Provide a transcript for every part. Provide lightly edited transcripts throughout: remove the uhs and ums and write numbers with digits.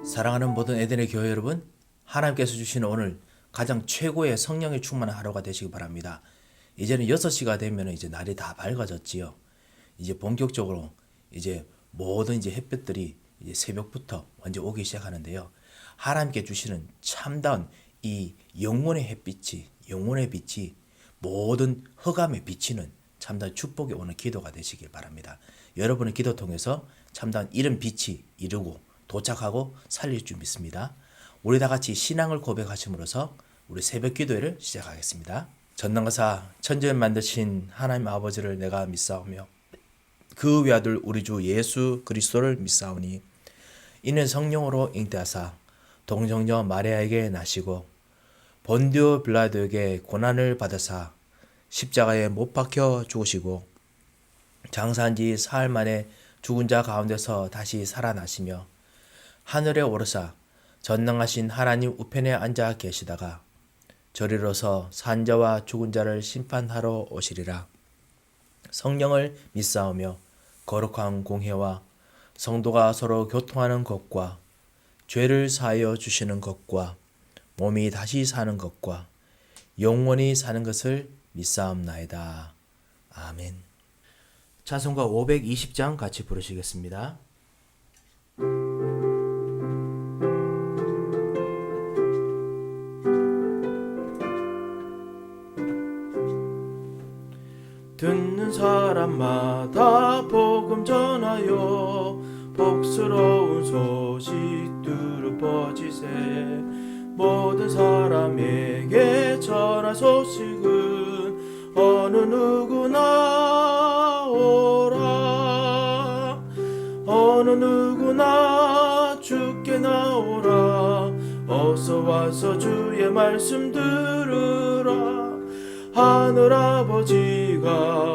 사랑하는 모든 에덴의 교회 여러분, 하나님께서 주시는 오늘 가장 최고의 성령이 충만한 하루가 되시기 바랍니다. 이제는 6시가 되면 이제 날이 다 밝아졌지요. 이제 본격적으로 이제 모든 이제 햇볕들이 이제 새벽부터 완전 오기 시작하는데요. 하나님께 주시는 참다운 이 영혼의 햇빛이, 영혼의 빛이 모든 흑암에 비치는 참다운 축복이 오는 기도가 되시길 바랍니다. 여러분의 기도 통해서 참다운 이런 빛이 이루고 도착하고 살릴 줄 믿습니다. 우리 다 같이 신앙을 고백하심으로써 우리 새벽 기도회를 시작하겠습니다. 전능하사 천지를 만드신 하나님 아버지를 내가 믿사오며 그 외아들 우리 주 예수 그리스도를 믿사오니 이는 성령으로 잉태하사 동정녀 마리아에게 나시고 본디오 빌라도에게 고난을 받으사 십자가에 못 박혀 죽으시고 장사한 지 사흘 만에 죽은 자 가운데서 다시 살아나시며 하늘에 오르사 전능하신 하나님 우편에 앉아 계시다가 저리로서 산 자와 죽은 자를 심판하러 오시리라. 성령을 믿사오며 거룩한 공회와 성도가 서로 교통하는 것과 죄를 사하여 주시는 것과 몸이 다시 사는 것과 영원히 사는 것을 믿사옵나이다. 아멘. 찬송가 520장 같이 부르시겠습니다. 듣는 사람마다 복음 전하여 복스러운 소식 두루 퍼지세. 모든 사람에게 전할 소식은 어느 누구나 오라. 어느 누구나 주께 나오라. 어서 와서 주의 말씀 들으라. 하늘아버지가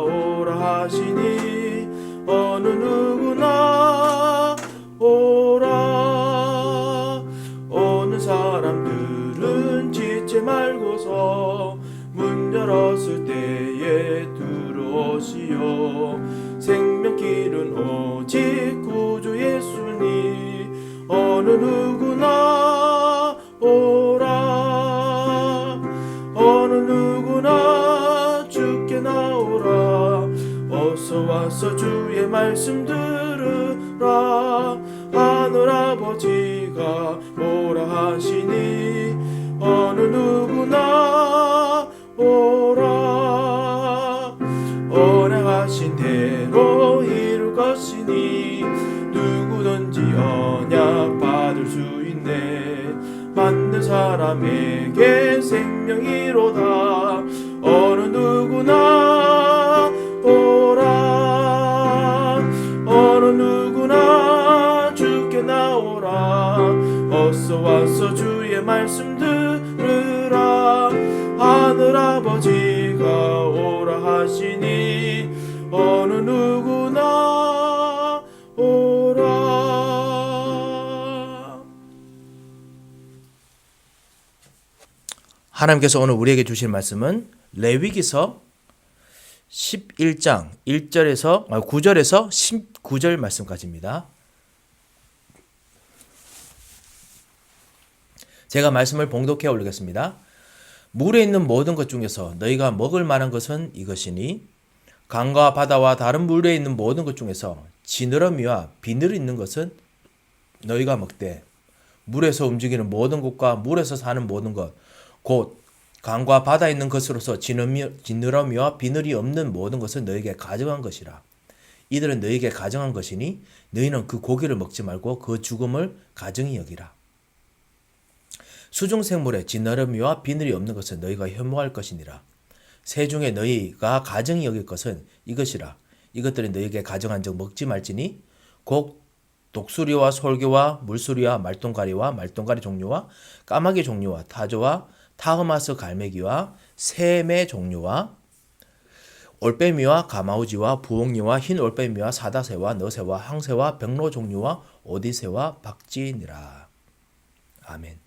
오라 하시니 어느 누구나 오라. 오는 사람들은 짖지 말고서 문 열었을 때에 들어오시오. 생명길은 오직 구주 예수니 어느 누구나 오라. 어느 누구나 주께 나오라. 어서 와서 주의 말씀 들으라. 하늘아버지가 오라 하시니 어느 누구나 오라. 언약하신 대로 이룰 것이니 누구든지 언약 받을 수 있네. 받는 사람에게 생명이로다. 어느 누구나 오라. 어느 누구나 주께 나오라. 어서 와서 주의 말씀 들으라. 하늘아버지가 오라 하시니 어느 누구나 오라. 하나님께서 오늘 우리에게 주실 말씀은 레위기서 11장 9절에서 19절 말씀까지입니다. 제가 말씀을 봉독해 올리겠습니다. 물에 있는 모든 것 중에서 너희가 먹을 만한 것은 이것이니 강과 바다와 다른 물에 있는 모든 것 중에서 지느러미와 비늘이 있는 것은 너희가 먹되 물에서 움직이는 모든 것과 물에서 사는 모든 것 곧 강과 바다에 있는 것으로서 지느러미와 비늘이 없는 모든 것은 너희에게 가정한 것이라. 이들은 너희에게 가정한 것이니 너희는 그 고기를 먹지 말고 그 죽음을 가정히 여기라. 수중생물에 지느러미와 비늘이 없는 것은 너희가 혐오할 것이니라. 새 중에 너희가 가정히 여길 것은 이것이라. 이것들이 너희에게 가정한 적 먹지 말지니 곧 독수리와 솔개와 물수리와 말똥가리와 말똥가리 종류와 까마귀 종류와 타조와 타흐마스 갈매기와 샘의 종류와 올빼미와 가마우지와 부엉이와 흰 올빼미와 사다새와 너새와 항새와 백로 종류와 오디새와 박쥐니라. 아멘.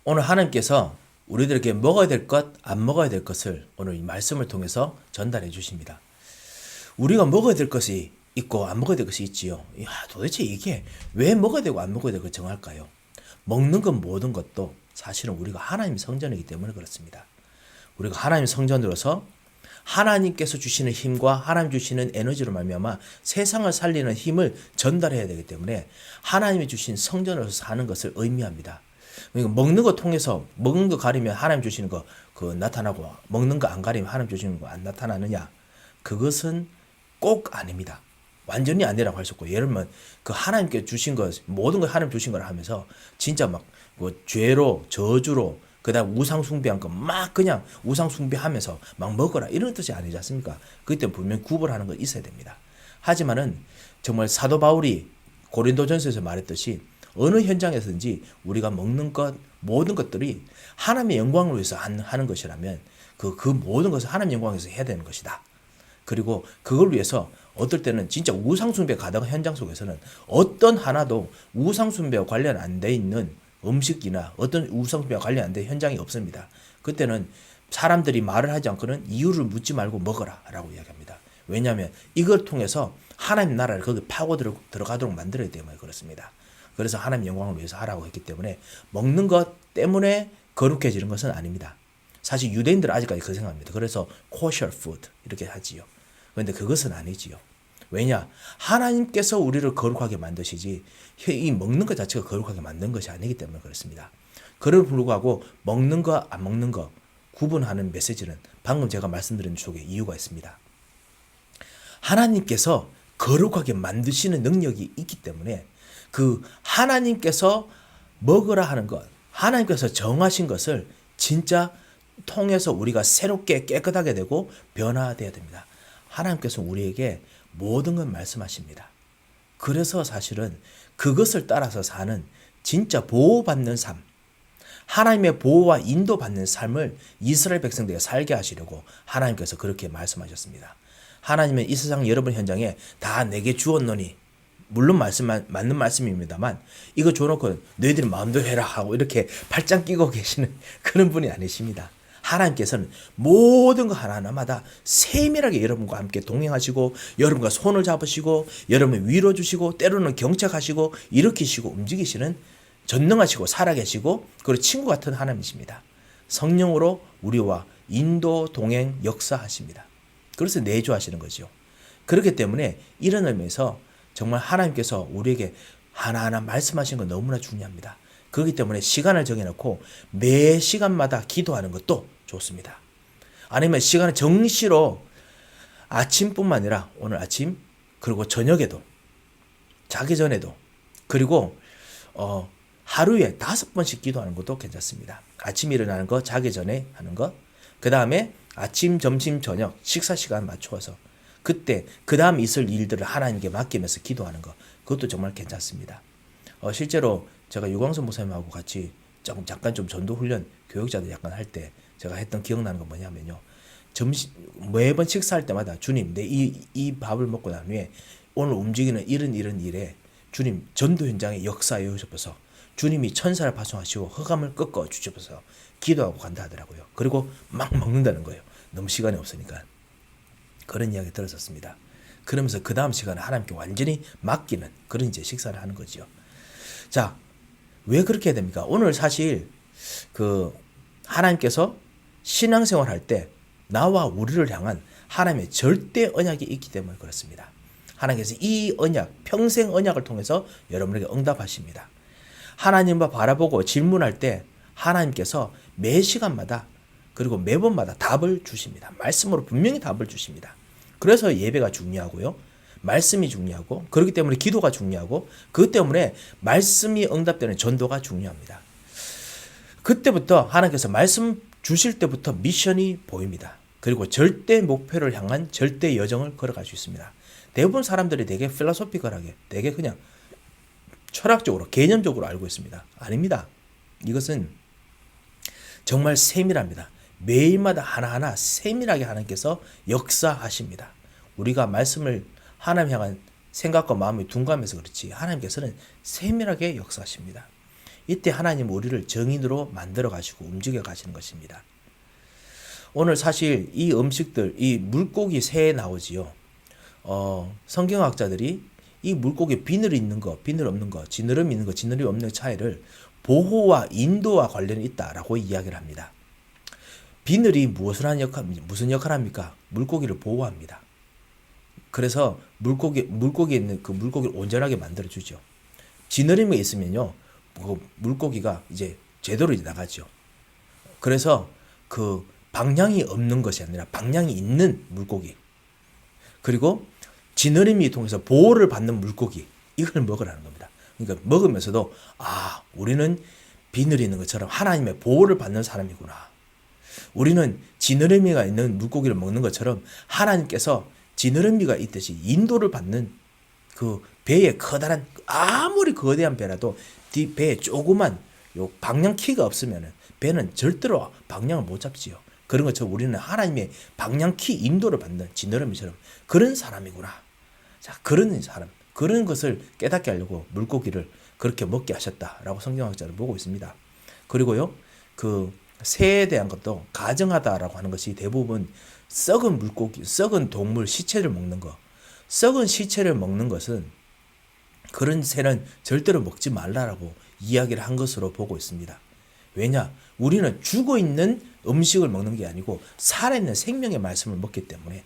오늘 하나님께서 우리들에게 먹어야 될 것, 안 먹어야 될 것을 오늘 이 말씀을 통해서 전달해 주십니다. 우리가 먹어야 될 것이 있고 안 먹어야 될 것이 있지요. 도대체 이게 왜 먹어야 되고 안 먹어야 되고 정할까요? 먹는 것 모든 것도 사실은 우리가 하나님 성전이기 때문에 그렇습니다. 우리가 하나님 성전으로서 하나님께서 주시는 힘과 하나님 주시는 에너지로 말미암아 세상을 살리는 힘을 전달해야 되기 때문에 하나님이 주신 성전으로서 사는 것을 의미합니다. 그러니까 먹는 거 통해서 먹는 거 가리면 하나님 주시는 거 그 나타나고 먹는 거 안 가리면 하나님 주시는 거 안 나타나느냐? 그것은 꼭 아닙니다. 완전히 아니라고 할 수 없고 예를 들면 그 하나님께 주신 것 모든 걸 하나님 주신 걸 하면서 진짜 막 뭐 죄로 저주로 그다음 우상 숭배한 거 막 그냥 우상 숭배하면서 막 먹어라 이런 뜻이 아니지 않습니까? 그때 분명 구별하는 거 있어야 됩니다. 하지만은 정말 사도 바울이 고린도전서에서 말했듯이 어느 현장에서든지 우리가 먹는 것 모든 것들이 하나님의 영광을 위해서 하는 것이라면 그 모든 것을 하나님의 영광에서 해야 되는 것이다. 그리고 그걸 위해서 어떨 때는 진짜 우상숭배 가다가 현장 속에서는 어떤 하나도 우상숭배와 관련 안 돼 있는 음식이나 어떤 우상숭배와 관련 안 된 현장이 없습니다. 그때는 사람들이 말을 하지 않고는 이유를 묻지 말고 먹어라 라고 이야기합니다. 왜냐하면 이걸 통해서 하나님 나라를 거기 파고 들어가도록 만들어야 때문에 그렇습니다. 그래서 하나님 영광을 위해서 하라고 했기 때문에 먹는 것 때문에 거룩해지는 것은 아닙니다. 사실 유대인들은 아직까지 그 생각합니다. 그래서 kosher food 이렇게 하지요. 그런데 그것은 아니지요. 왜냐? 하나님께서 우리를 거룩하게 만드시지 이 먹는 것 자체가 거룩하게 만든 것이 아니기 때문에 그렇습니다. 그럼에도 불구하고 먹는 거 안 먹는 거 구분하는 메시지는 방금 제가 말씀드린 쪽에 이유가 있습니다. 하나님께서 거룩하게 만드시는 능력이 있기 때문에 그 하나님께서 먹으라 하는 것, 하나님께서 정하신 것을 진짜 통해서 우리가 새롭게 깨끗하게 되고 변화되어야 됩니다. 하나님께서 우리에게 모든 걸 말씀하십니다. 그래서 사실은 그것을 따라서 사는 진짜 보호받는 삶, 하나님의 보호와 인도받는 삶을 이스라엘 백성들에게 살게 하시려고 하나님께서 그렇게 말씀하셨습니다. 하나님은 이 세상 여러분 현장에 다 내게 주었노니 물론 맞는 말씀입니다만 이거 줘놓고 너희들이 마음대로 해라 하고 이렇게 팔짱 끼고 계시는 그런 분이 아니십니다. 하나님께서는 모든 거 하나하나마다 세밀하게 여러분과 함께 동행하시고 여러분과 손을 잡으시고 여러분 위로 주시고 때로는 경책하시고 일으키시고 움직이시는 전능하시고 살아계시고 그리고 친구 같은 하나님이십니다. 성령으로 우리와 인도 동행 역사하십니다. 그래서 내주하시는 거죠. 그렇기 때문에 이런 의미에서 정말 하나님께서 우리에게 하나하나 말씀하시는 건 너무나 중요합니다. 그렇기 때문에 시간을 정해놓고 매 시간마다 기도하는 것도 좋습니다. 아니면 시간을 정시로 아침뿐만 아니라 오늘 아침 그리고 저녁에도 자기 전에도 그리고 하루에 5번씩 기도하는 것도 괜찮습니다. 아침 일어나는 거 자기 전에 하는 거 그 다음에 아침 점심 저녁 식사 시간 맞추어서 그때 그 다음 있을 일들을 하나님께 맡기면서 기도하는 거 그것도 정말 괜찮습니다. 실제로 제가 유광선 목사님하고 같이 잠깐 좀 전도훈련 교육자들 약간 할 때 제가 했던 기억나는 건 뭐냐면요. 매번 식사할 때마다 주님 내 이 밥을 먹고 난 후에 오늘 움직이는 이런 일에 주님 전도 현장에 역사해 주셔서 주님이 천사를 파송하시고 흑암을 꺾어 주셔서 기도하고 간다 하더라고요. 그리고 막 먹는다는 거예요. 너무 시간이 없으니까. 그런 이야기 들었었습니다. 그러면서 그 다음 시간에 하나님께 완전히 맡기는 그런 이제 식사를 하는 거죠. 자, 왜 그렇게 해야 됩니까? 오늘 사실 하나님께서 신앙생활 할 때 나와 우리를 향한 하나님의 절대 언약이 있기 때문에 그렇습니다. 하나님께서 이 언약, 평생 언약을 통해서 여러분에게 응답하십니다. 하나님과 바라보고 질문할 때 하나님께서 매 시간마다 그리고 매번마다 답을 주십니다. 말씀으로 분명히 답을 주십니다. 그래서 예배가 중요하고요. 말씀이 중요하고 그렇기 때문에 기도가 중요하고 그것 때문에 말씀이 응답되는 전도가 중요합니다. 그때부터 하나님께서 말씀 주실 때부터 미션이 보입니다. 그리고 절대 목표를 향한 절대 여정을 걸어갈 수 있습니다. 대부분 사람들이 되게 필로소피컬하게 되게 그냥 철학적으로 개념적으로 알고 있습니다. 아닙니다. 이것은 정말 세밀합니다. 매일마다 하나하나 세밀하게 하나님께서 역사하십니다. 우리가 말씀을 하나님 향한 생각과 마음이 둔감해서 그렇지 하나님께서는 세밀하게 역사하십니다. 이때 하나님은 우리를 정인으로 만들어 가시고 움직여 가시는 것입니다. 오늘 사실 이 음식들, 이 물고기 새 나오지요. 성경학자들이 이 물고기 비늘이 있는 거, 비늘 없는 거, 지느러미 있는 거, 지느러미 없는 차이를 보호와 인도와 관련이 있다라고 이야기를 합니다. 비늘이 무슨 역할을 합니까? 물고기를 보호합니다. 그래서 물고기에 있는 그 물고기를 온전하게 만들어주죠. 지느러미가 있으면요, 그 물고기가 이제 제대로 나가죠. 그래서 그 방향이 없는 것이 아니라 방향이 있는 물고기, 그리고 지느러미 통해서 보호를 받는 물고기, 이걸 먹으라는 겁니다. 그러니까 먹으면서도 우리는 비늘이 있는 것처럼 하나님의 보호를 받는 사람이구나. 우리는 지느러미가 있는 물고기를 먹는 것처럼 하나님께서 지느러미가 있듯이 인도를 받는 그 배의 커다란, 아무리 거대한 배라도 배에 조그만 요 방향키가 없으면 배는 절대로 방향을 못 잡지요. 그런 것처럼 우리는 하나님의 방향키 인도를 받는 지느러미처럼 그런 사람이구나. 자, 그런 사람, 그런 것을 깨닫게 하려고 물고기를 그렇게 먹게 하셨다라고 성경학자는 보고 있습니다. 그리고요, 그 새에 대한 것도 가정하다라고 하는 것이 대부분 썩은 물고기, 썩은 동물 시체를 먹는 거, 썩은 시체를 먹는 것은 그런 새는 절대로 먹지 말라라고 이야기를 한 것으로 보고 있습니다. 왜냐? 우리는 죽어있는 음식을 먹는 게 아니고 살아있는 생명의 말씀을 먹기 때문에,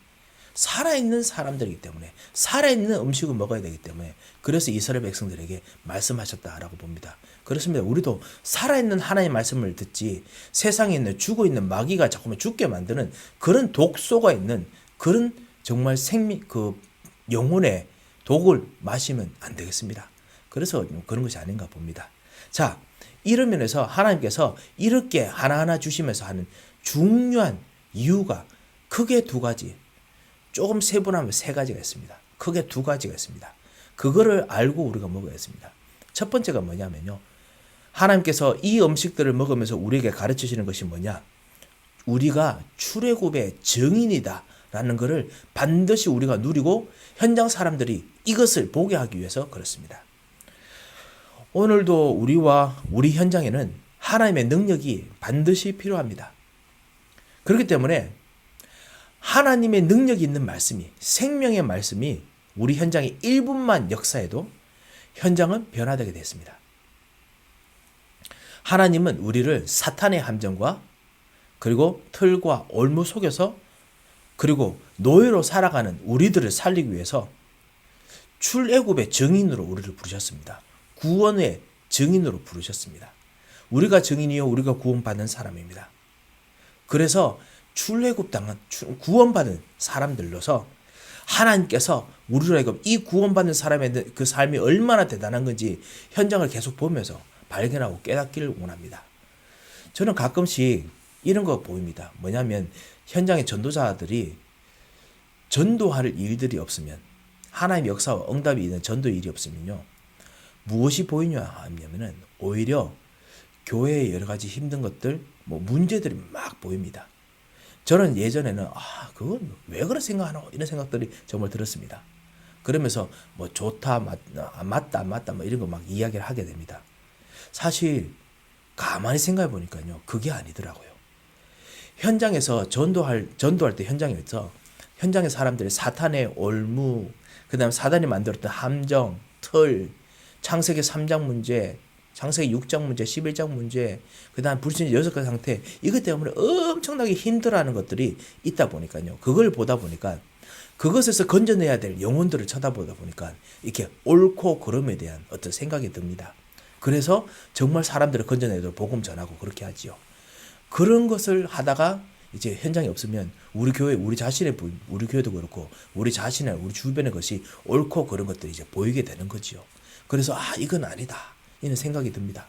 살아있는 사람들이기 때문에, 살아있는 음식을 먹어야 되기 때문에, 그래서 이스라엘 백성들에게 말씀하셨다라고 봅니다. 그렇습니다. 우리도 살아있는 하나님의 말씀을 듣지 세상에 있는 죽어있는 마귀가 자꾸만 죽게 만드는 그런 독소가 있는 그런 정말 그 영혼의 독을 마시면 안 되겠습니다. 그래서 그런 것이 아닌가 봅니다. 자, 이런 면에서 하나님께서 이렇게 하나하나 주시면서 하는 중요한 이유가 크게 두 가지, 조금 세분하면 세 가지가 있습니다. 크게 두 가지가 있습니다. 그거를 알고 우리가 먹어야겠습니다. 첫 번째가 뭐냐면요, 하나님께서 이 음식들을 먹으면서 우리에게 가르치시는 것이 뭐냐, 우리가 출애굽의 증인이다 라는 것을 반드시 우리가 누리고 현장 사람들이 이것을 보게 하기 위해서 그렇습니다. 오늘도 우리 현장에는 하나님의 능력이 반드시 필요합니다. 그렇기 때문에 하나님의 능력이 있는 말씀이, 생명의 말씀이 우리 현장에 1분만 역사해도 현장은 변화되게 됐습니다. 하나님은 우리를 사탄의 함정과 그리고 틀과 올무 속에서 그리고 노예로 살아가는 우리들을 살리기 위해서 출애굽의 증인으로 우리를 부르셨습니다. 구원의 증인으로 부르셨습니다. 우리가 증인이요, 우리가 구원받는 사람입니다. 그래서 출애굽당한 구원받은 사람들로서 하나님께서 우리로 하여금 이 구원받는 사람의 그 삶이 얼마나 대단한 건지 현장을 계속 보면서 발견하고 깨닫기를 원합니다. 저는 가끔씩 이런 거 보입니다. 뭐냐면 현장의 전도자들이 전도할 일들이 없으면, 하나님의 역사와 응답이 있는 전도 일이 없으면요, 무엇이 보이냐 하면은 오히려 교회의 여러 가지 힘든 것들, 문제들이 막 보입니다. 저는 예전에는 그건 왜 그런 생각하나 이런 생각들이 정말 들었습니다. 그러면서 좋다, 맞다, 안 맞다 이런 거 막 이야기를 하게 됩니다. 사실 가만히 생각해 보니까요, 그게 아니더라고요. 현장에서 전도할 때 현장에서 현장의 사람들이 사탄의 올무, 그다음 사단이 만들었던 함정, 틀, 창세기 3장 문제, 창세기 6장 문제, 11장 문제, 그다음 불신의 6가지 상태, 이것 때문에 엄청나게 힘들어하는 것들이 있다 보니까요. 그걸 보다 보니까 그것에서 건져내야 될 영혼들을 쳐다보다 보니까 이렇게 옳고 그름에 대한 어떤 생각이 듭니다. 그래서 정말 사람들을 건져내도록 복음 전하고 그렇게 하지요. 그런 것을 하다가 이제 현장이 없으면 우리 교회, 우리 교회도 그렇고 우리 자신의, 우리 주변의 것이 옳고 그런 것들이 이제 보이게 되는 거지요. 그래서 이건 아니다 이런 생각이 듭니다.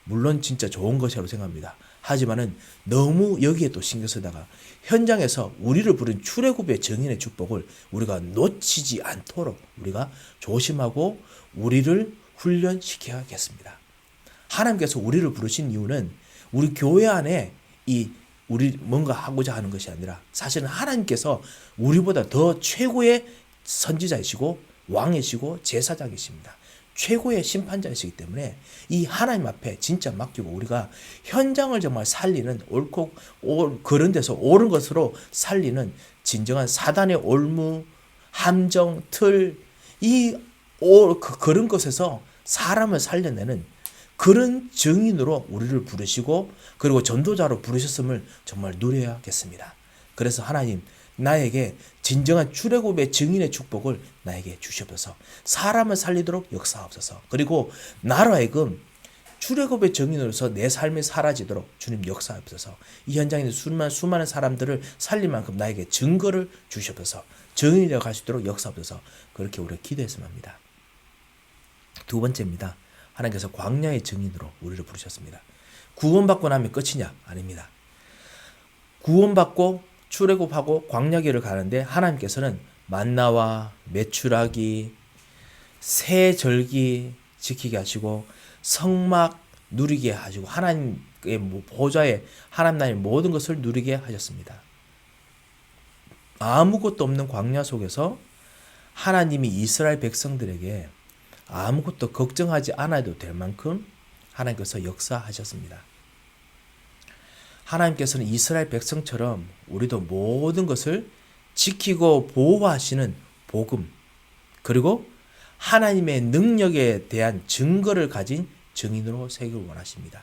물론 진짜 좋은 것이라고 생각합니다. 하지만은 너무 여기에 또 신경 쓰다가 현장에서 우리를 부른 출애굽의 증인의 축복을 우리가 놓치지 않도록 우리가 조심하고 우리를 훈련시켜야겠습니다. 하나님께서 우리를 부르신 이유는 우리 교회 안에 우리 뭔가 하고자 하는 것이 아니라 사실은 하나님께서 우리보다 더 최고의 선지자이시고 왕이시고 제사장이십니다. 최고의 심판자이시기 때문에 이 하나님 앞에 진짜 맡기고 우리가 현장을 정말 살리는 그런 데서 옳은 것으로 살리는 진정한 사단의 올무, 함정, 틀, 그런 것에서 사람을 살려내는 그런 증인으로 우리를 부르시고 그리고 전도자로 부르셨음을 정말 누려야겠습니다. 그래서 하나님, 나에게 진정한 출애굽의 증인의 축복을 나에게 주시옵소서. 사람을 살리도록 역사하옵소서. 그리고 나로 하여금 출애굽의 증인으로서 내 삶이 사라지도록 주님 역사하옵소서. 이 현장에 있는 수많은 사람들을 살릴 만큼 나에게 증거를 주시옵소서. 증인이 되어 갈 수 있도록 역사하옵소서. 그렇게 우리가 기도했으면 합니다. 두 번째입니다. 하나님께서 광야의 증인으로 우리를 부르셨습니다. 구원받고 나면 끝이냐? 아닙니다. 구원받고 출애굽하고 광야길을 가는데 하나님께서는 만나와 메추라기, 새 절기 지키게 하시고 성막 누리게 하시고 하나님의 보좌에 하나님 나라의 모든 것을 누리게 하셨습니다. 아무것도 없는 광야 속에서 하나님이 이스라엘 백성들에게 아무것도 걱정하지 않아도 될 만큼 하나님께서 역사하셨습니다. 하나님께서는 이스라엘 백성처럼 우리도 모든 것을 지키고 보호하시는 복음, 그리고 하나님의 능력에 대한 증거를 가진 증인으로 세기를 원하십니다.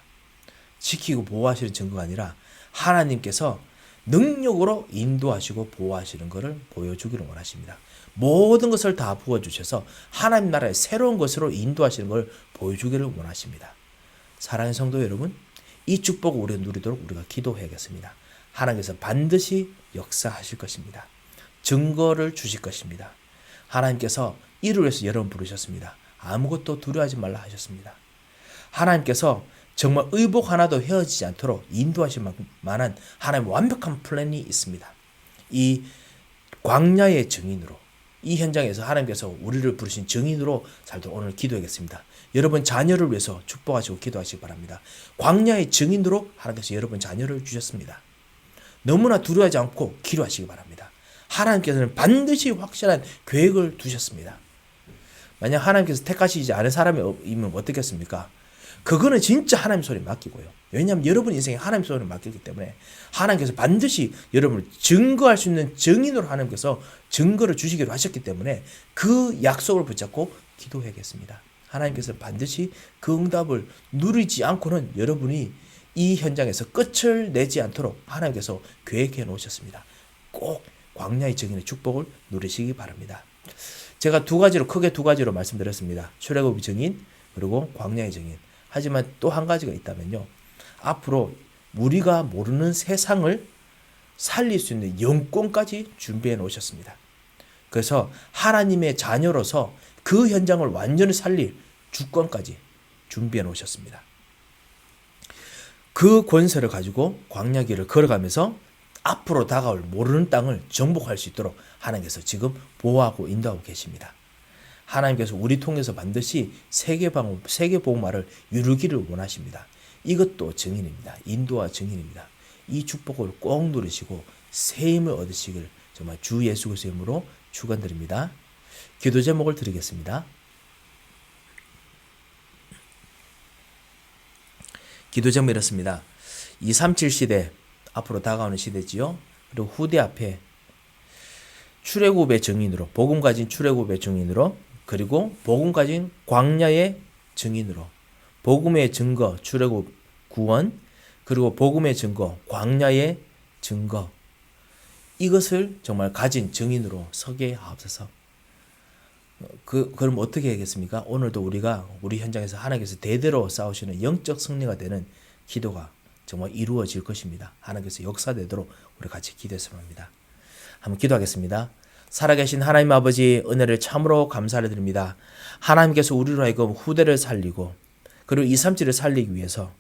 지키고 보호하시는 증거가 아니라 하나님께서 능력으로 인도하시고 보호하시는 것을 보여주기를 원하십니다. 모든 것을 다 부어주셔서 하나님 나라의 새로운 것으로 인도하시는 걸 보여주기를 원하십니다. 사랑하는 성도 여러분, 이 축복을 우리가 누리도록 우리가 기도해야겠습니다. 하나님께서 반드시 역사하실 것입니다. 증거를 주실 것입니다. 하나님께서 이를 위해서 여러분 부르셨습니다. 아무것도 두려워하지 말라 하셨습니다. 하나님께서 정말 의복 하나도 헤어지지 않도록 인도하실 만한 하나님의 완벽한 플랜이 있습니다. 이 광야의 증인으로, 이 현장에서 하나님께서 우리를 부르신 증인으로 살도록 오늘 기도하겠습니다. 여러분 자녀를 위해서 축복하시고 기도하시기 바랍니다. 광야의 증인으로 하나님께서 여러분 자녀를 주셨습니다. 너무나 두려워하지 않고 기도하시기 바랍니다. 하나님께서는 반드시 확실한 계획을 두셨습니다. 만약 하나님께서 택하시지 않은 사람이면 어떻겠습니까? 그거는 진짜 하나님 손에 맡기고요. 왜냐하면 여러분 인생에 하나님 손에 맡기기 때문에 하나님께서 반드시 여러분을 증거할 수 있는 증인으로 하나님께서 증거를 주시기로 하셨기 때문에 그 약속을 붙잡고 기도해야겠습니다. 하나님께서 반드시 그 응답을 누리지 않고는 여러분이 이 현장에서 끝을 내지 않도록 하나님께서 계획해 놓으셨습니다. 꼭 광야의 증인의 축복을 누리시기 바랍니다. 제가 크게 두 가지로 말씀드렸습니다. 출애굽의 증인 그리고 광야의 증인. 하지만 또 한 가지가 있다면요. 앞으로 우리가 모르는 세상을 살릴 수 있는 영권까지 준비해 놓으셨습니다. 그래서 하나님의 자녀로서 그 현장을 완전히 살릴 주권까지 준비해 놓으셨습니다. 그 권세를 가지고 광야길을 걸어가면서 앞으로 다가올 모르는 땅을 정복할 수 있도록 하나님께서 지금 보호하고 인도하고 계십니다. 하나님께서 우리 통해서 반드시 세계복음화를 이루기를 원하십니다. 이것도 증인입니다. 인도와 증인입니다. 이 축복을 꼭 누리시고 새 힘을 얻으시길 정말 주 예수 그리스도의 이름으로 축원드립니다. 기도 제목을 드리겠습니다. 기도 제목 이렇습니다. 237 시대, 앞으로 다가오는 시대지요. 그리고 후대 앞에 출애굽의 증인으로, 복음 가진 출애굽의 증인으로, 그리고 복음 가진 광야의 증인으로, 복음의 증거, 출애굽 구원, 그리고 복음의 증거, 광야의 증거, 이것을 정말 가진 증인으로 서게 하옵소서. 그럼 어떻게 하겠습니까? 오늘도 우리가 우리 현장에서 하나님께서 대대로 싸우시는 영적 승리가 되는 기도가 정말 이루어질 것입니다. 하나님께서 역사되도록 우리 같이 기도했으면 합니다. 한번 기도하겠습니다. 살아계신 하나님 아버지, 은혜를 참으로 감사를 드립니다. 하나님께서 우리로 하여금 후대를 살리고 그리고 237을 살리기 위해서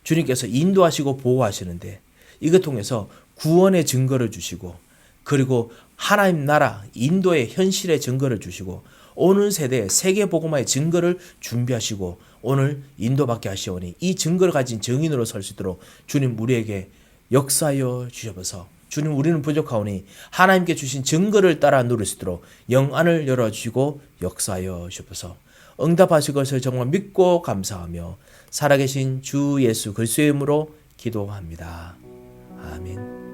주님께서 인도하시고 보호하시는데 이것 통해서 구원의 증거를 주시고 그리고 하나님 나라 인도의 현실의 증거를 주시고 오는 세대에 세계복음화의 증거를 준비하시고 오늘 인도받게 하시오니 이 증거를 가진 증인으로 설 수 있도록 주님 우리에게 역사하여 주셔서 주님 우리는 부족하오니 하나님께 주신 증거를 따라 누릴 수 있도록 영안을 열어주시고 역사하여 주셔서 응답하실 것을 정말 믿고 감사하며 살아계신 주 예수 그리스도의 이름으로 기도합니다. 아멘.